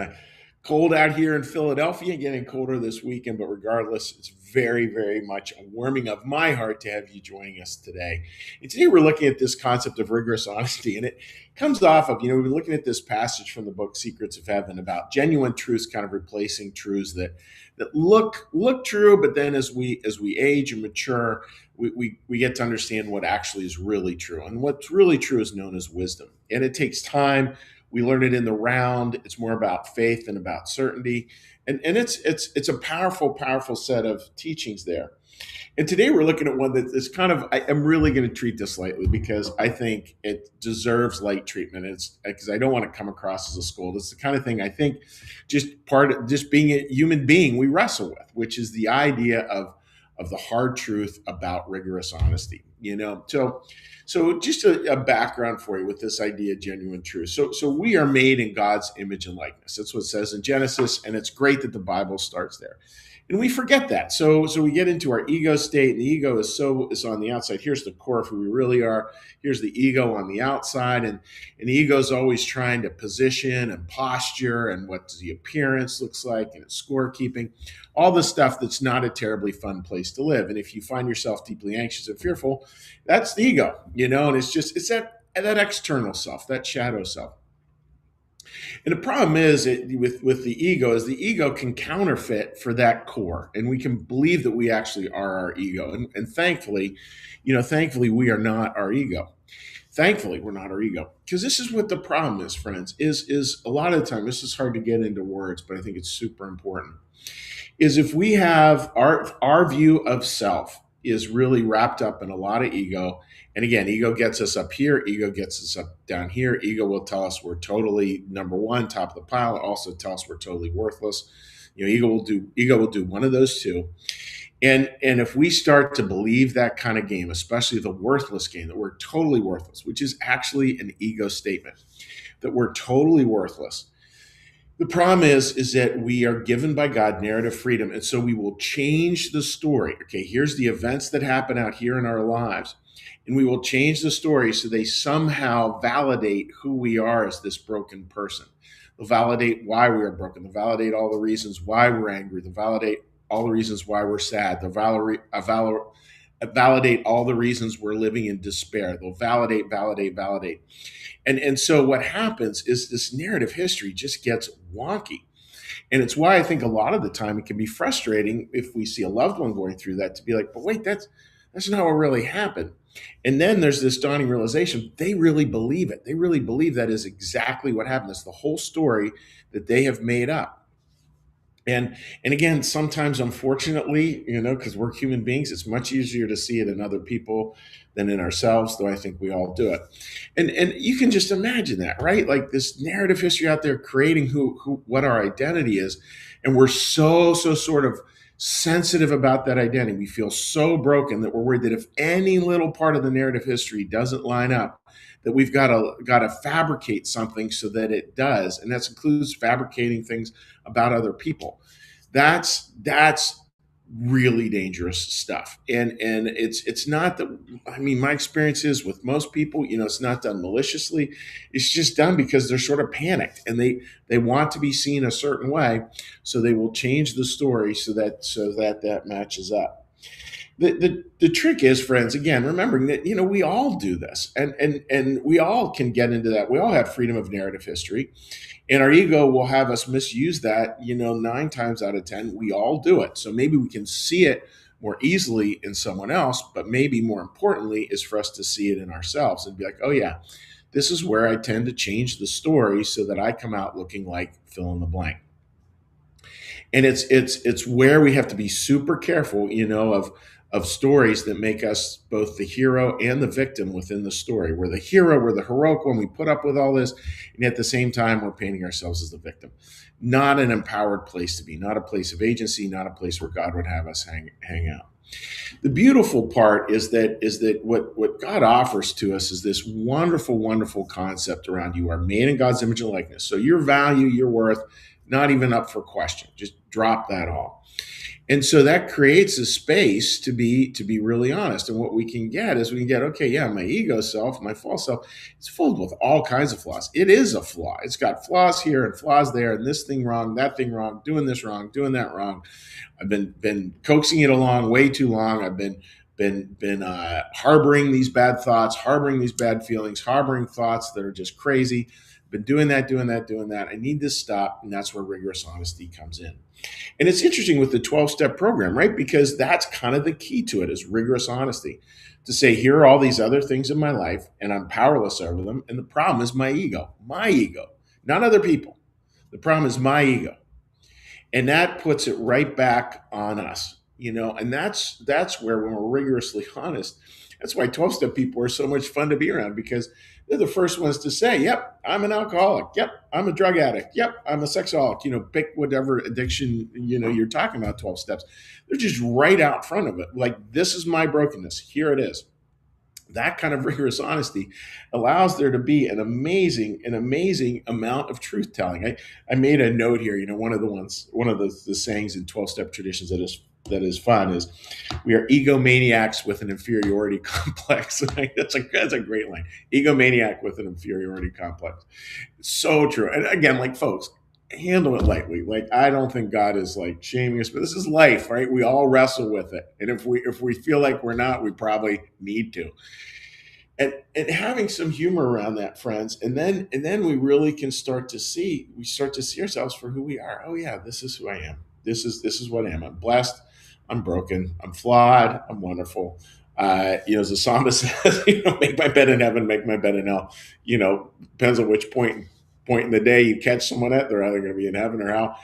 of cold out here in Philadelphia, getting colder this weekend, but regardless, it's very, very much a warming of my heart to have you joining us today. And today we're looking at this concept of rigorous honesty, and it comes off of, we've been looking at this passage from the book Secrets of Heaven about genuine truths kind of replacing truths that look true, but then as we age and mature, we get to understand what actually is really true. And what's really true is known as wisdom. And it takes time. We learn it in the round. It's more about faith than about certainty. And it's a powerful, powerful set of teachings there. And today we're looking at one that is kind of, I'm really going to treat this lightly because I think it deserves light treatment. It's because I don't want to come across as a scold. It's the kind of thing I think just being a human being we wrestle with, which is the idea of the hard truth about rigorous honesty. So just a background for you with this idea of genuine truth. So we are made in God's image and likeness. That's what it says in Genesis, and it's great that the Bible starts there. And we forget that. So we get into our ego state, and the ego is on the outside. Here's the core of who we really are. Here's the ego on the outside. And the ego is always trying to position and posture and what the appearance looks like and its scorekeeping, all the stuff that's not a terribly fun place to live. And if you find yourself deeply anxious and fearful, that's the ego, and it's that external self, that shadow self. And the problem is with the ego is the ego can counterfeit for that core, and we can believe that we actually are our ego. And thankfully, we are not our ego. Thankfully, we're not our ego, because this is what the problem is, friends. Is a lot of the time, this is hard to get into words, but I think it's super important. Is if we have our view of self is really wrapped up in a lot of ego. And again, ego gets us up here, ego gets us up down here. Ego will tell us we're totally number one, top of the pile. It also tell us we're totally worthless. Ego will do one of those two. And if we start to believe that kind of game, especially the worthless game, that we're totally worthless, which is actually an ego statement, that we're totally worthless. The problem is that we are given by God narrative freedom. And so we will change the story. Okay, here's the events that happen out here in our lives. And we will change the story so they somehow validate who we are as this broken person. They'll validate why we are broken. They'll validate all the reasons why we're angry. They'll validate all the reasons why we're sad. They'll validate all the reasons we're living in despair. They'll validate. And so what happens is this narrative history just gets wonky. And it's why I think a lot of the time it can be frustrating if we see a loved one going through that to be like, but wait, that's not what really happened. And then there's this dawning realization, they really believe it. They really believe that is exactly what happened. It's the whole story that they have made up. And again, sometimes, unfortunately, because we're human beings, it's much easier to see it in other people than in ourselves, though I think we all do it. And you can just imagine that, right? Like this narrative history out there creating what our identity is. And we're so sort of sensitive about that identity. We feel so broken that we're worried that if any little part of the narrative history doesn't line up, that we've got to fabricate something so that it does, and that includes fabricating things about other people. That's really dangerous stuff. And it's not that. I mean, my experience is with most people, it's not done maliciously. It's just done because they're sort of panicked and they want to be seen a certain way, so they will change the story so that matches up. The trick is, friends, again, remembering that, we all do this and we all can get into that. We all have freedom of narrative history, and our ego will have us misuse that, 9 times out of 10, we all do it. So maybe we can see it more easily in someone else, but maybe more importantly is for us to see it in ourselves and be like, oh yeah, this is where I tend to change the story so that I come out looking like fill in the blank. And it's where we have to be super careful, of stories that make us both the hero and the victim within the story. We're the hero, we're the heroic one, we put up with all this, and at the same time, we're painting ourselves as the victim. Not an empowered place to be, not a place of agency, not a place where God would have us hang out. The beautiful part is that what God offers to us is this wonderful, wonderful concept around you are made in God's image and likeness. So your value, your worth, not even up for question. Just drop that all. And so that creates a space to be really honest. And what we can get is we can get, okay, yeah, my ego self, my false self, it's filled with all kinds of flaws. It is a flaw. It's got flaws here and flaws there, and this thing wrong, that thing wrong, doing this wrong, doing that wrong. I've been coaxing it along way too long. I've been harboring these bad thoughts, harboring these bad feelings, harboring thoughts that are just crazy. Been doing that, doing that, doing that. I need to stop, and that's where rigorous honesty comes in. And it's interesting with the 12-step program, right? Because that's kind of the key to it is rigorous honesty. To say, here are all these other things in my life, and I'm powerless over them. And the problem is my ego, not other people. The problem is my ego. And that puts it right back on us, and that's where when we're rigorously honest, that's why 12-step people are so much fun to be around, because they're the first ones to say, yep, I'm an alcoholic, yep, I'm a drug addict, yep, I'm a sexaholic, pick whatever addiction you're talking about. 12 steps, they're just right out front of it, like, this is my brokenness, here it is. That kind of rigorous honesty allows there to be an amazing amount of truth telling. I made a note here. One of the sayings in 12-step traditions that is fun is, we are egomaniacs with an inferiority complex. That's a great line. Egomaniac with an inferiority complex. So true. And again, like, folks, handle it lightly. Like, I don't think God is like shaming us, but this is life, right? We all wrestle with it. And if we feel like we're not, we probably need to. And having some humor around that, friends, and then we start to see ourselves for who we are. Oh yeah, this is who I am. This is what I am. I'm blessed. I'm broken. I'm flawed. I'm wonderful. As the psalmist says, make my bed in heaven, make my bed in hell. Depends on which point in the day you catch someone at. They're either going to be in heaven or hell.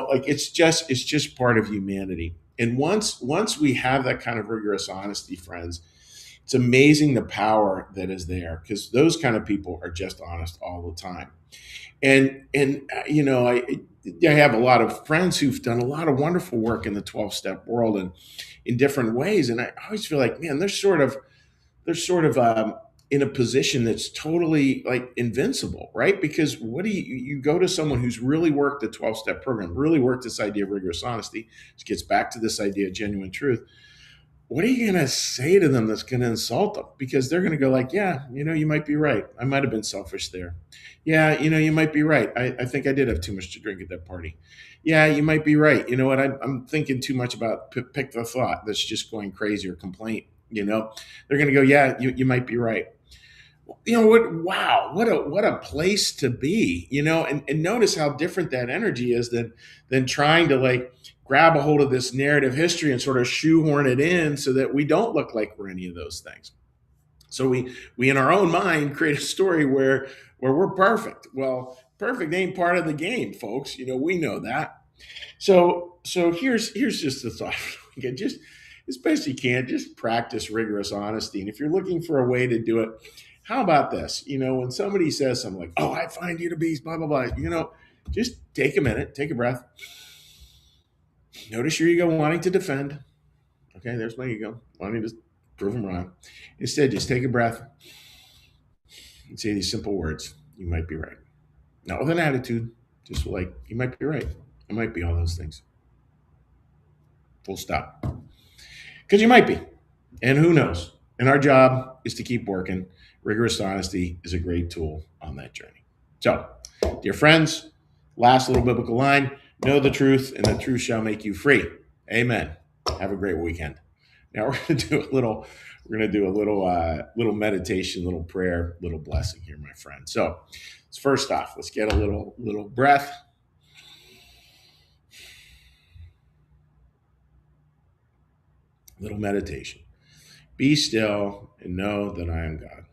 Like, it's just part of humanity. And once we have that kind of rigorous honesty, friends, it's amazing the power that is there, because those kind of people are just honest all the time. And I have a lot of friends who've done a lot of wonderful work in the 12-step world and in different ways. And I always feel like, man, they're sort of in a position that's totally like invincible, right? Because what do you go to someone who's really worked the 12-step program, really worked this idea of rigorous honesty, which gets back to this idea of genuine truth. What are you going to say to them that's going to insult them? Because they're going to go like, yeah, you might be right. I might have been selfish there. Yeah, you might be right. I think I did have too much to drink at that party. Yeah, you might be right. You know what? I'm thinking too much about pick the thought that's just going crazy, or complaint. They're going to go, yeah, you might be right. What? Wow, what a place to be. And notice how different that energy is than trying to, like, grab a hold of this narrative history and sort of shoehorn it in so that we don't look like we're any of those things. So we in our own mind create a story where we're perfect. Well, perfect ain't part of the game, folks. We know that. So here's just the thought. Again, just as best you can, just practice rigorous honesty. And if you're looking for a way to do it, how about this? When somebody says something like, "Oh, I find you to be blah blah blah," just take a minute, take a breath. Notice your ego wanting to defend. Okay, there's my ego wanting to prove them wrong. Instead, just take a breath and say these simple words: "You might be right." Not with an attitude, just like, "You might be right. I might be all those things." Full stop. Because you might be. And who knows? And our job is to keep working. Rigorous honesty is a great tool on that journey. So, dear friends, last little biblical line: know the truth, and the truth shall make you free. Amen. Have a great weekend. Now we're gonna do a little meditation, little prayer, little blessing here, my friend. So, first off, let's get a little breath. Little meditation. Be still and know that I am God.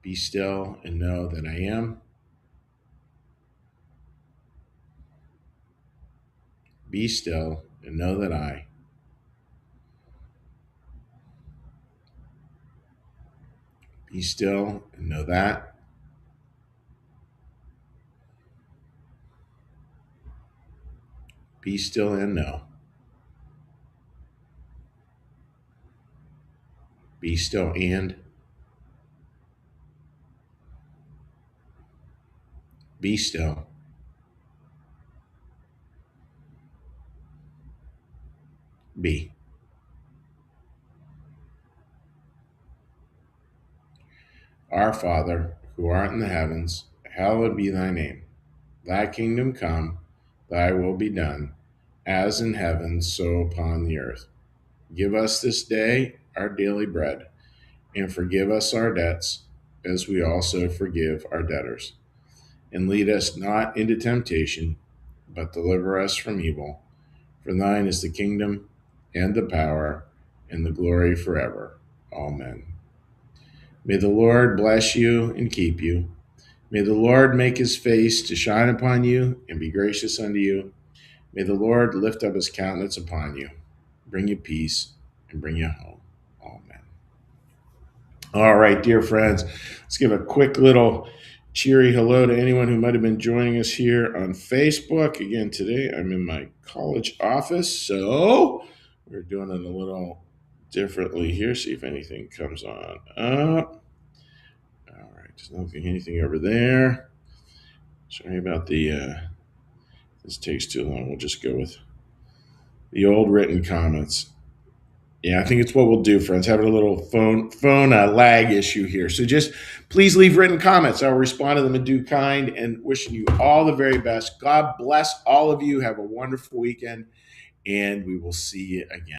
Be still and know that I am. Be still and know that I. Be still and know that. Be still and know. Be still and. Be still be. Our Father, who art in the heavens, hallowed be thy name. Thy kingdom come, thy will be done, as in heaven, so upon the earth. Give us this day our daily bread, and forgive us our debts, as we also forgive our debtors. And lead us not into temptation, but deliver us from evil. For thine is the kingdom, and the power, and the glory forever. Amen. May the Lord bless you and keep you. May the Lord make his face to shine upon you and be gracious unto you. May the Lord lift up his countenance upon you, bring you peace, and bring you home. Amen. All right, dear friends, let's give a quick little cheery hello to anyone who might have been joining us here on Facebook. Again, today I'm in my college office, so we're doing it a little differently here. See if anything comes on up. All right, there's nothing, anything over there. Sorry about this takes too long. We'll just go with the old written comments. Yeah, I think it's what we'll do, friends. Having a little phone lag issue here. So just please leave written comments. I'll respond to them in due kind, and wishing you all the very best. God bless all of you. Have a wonderful weekend, and we will see you again.